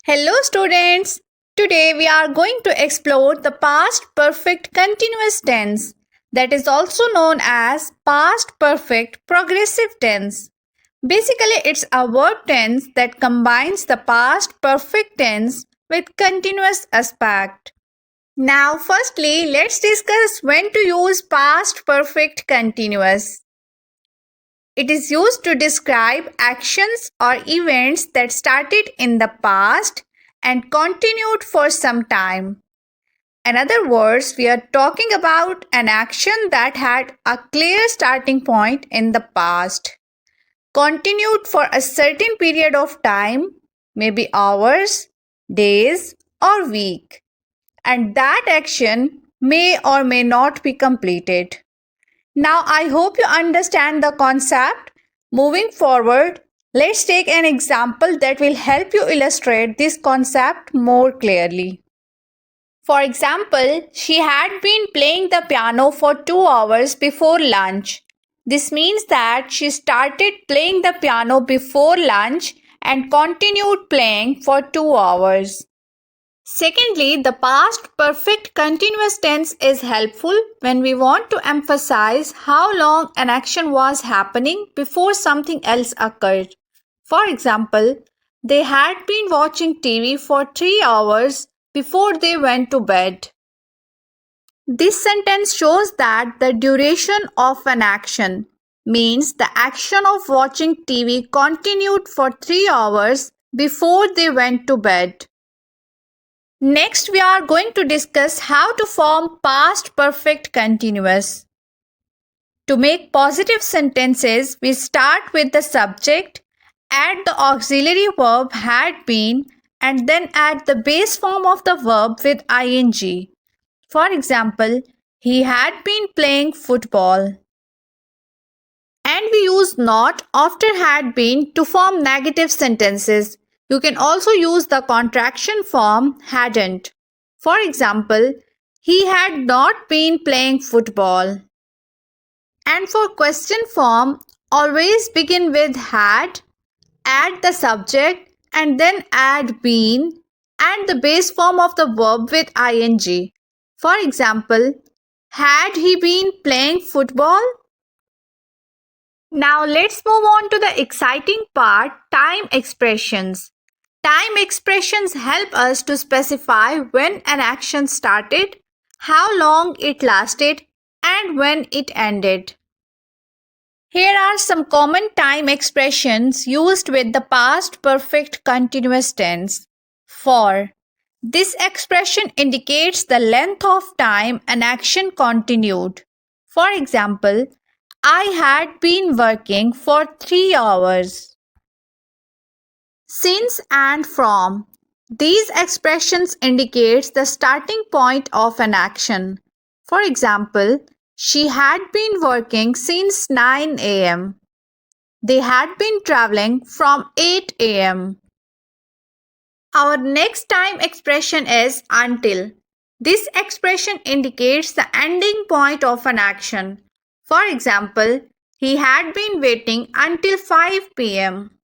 Hello students! Today we are going to explore the past perfect continuous tense, that is also known as past perfect progressive tense. Basically, it's a verb tense that combines the past perfect tense with continuous aspect. Now firstly, let's discuss when to use past perfect continuous. It is used to describe actions or events that started in the past and continued for some time. In other words, we are talking about an action that had a clear starting point in the past, continued for a certain period of time, maybe hours, days, or week, and that action may or may not be completed. Now, I hope you understand the concept. Moving forward, let's take an example that will help you illustrate this concept more clearly. For example, she had been playing the piano for 2 hours before lunch. This means that she started playing the piano before lunch and continued playing for 2 hours. Secondly, the past perfect continuous tense is helpful when we want to emphasize how long an action was happening before something else occurred. For example, they had been watching TV for 3 hours before they went to bed. This sentence shows that the duration of an action means the action of watching TV continued for 3 hours before they went to bed. Next, we are going to discuss how to form past perfect continuous. To make positive sentences, we start with the subject, add the auxiliary verb had been, and then add the base form of the verb with ing. For example, he had been playing football. And we use not after had been to form negative sentences. You can also use the contraction form hadn't. For example, he had not been playing football. And for question form, always begin with had, add the subject, and then add been and the base form of the verb with ing. For example, had he been playing football? Now let's move on to the exciting part, time expressions. Time expressions help us to specify when an action started, how long it lasted, and when it ended. Here are some common time expressions used with the past perfect continuous tense. For. This expression indicates the length of time an action continued. For example, I had been working for 3 hours. Since and from. These expressions indicate the starting point of an action. For example, she had been working since 9 a.m. They had been traveling from 8 a.m. Our next time expression is until. This expression indicates the ending point of an action. For example, he had been waiting until 5 p.m.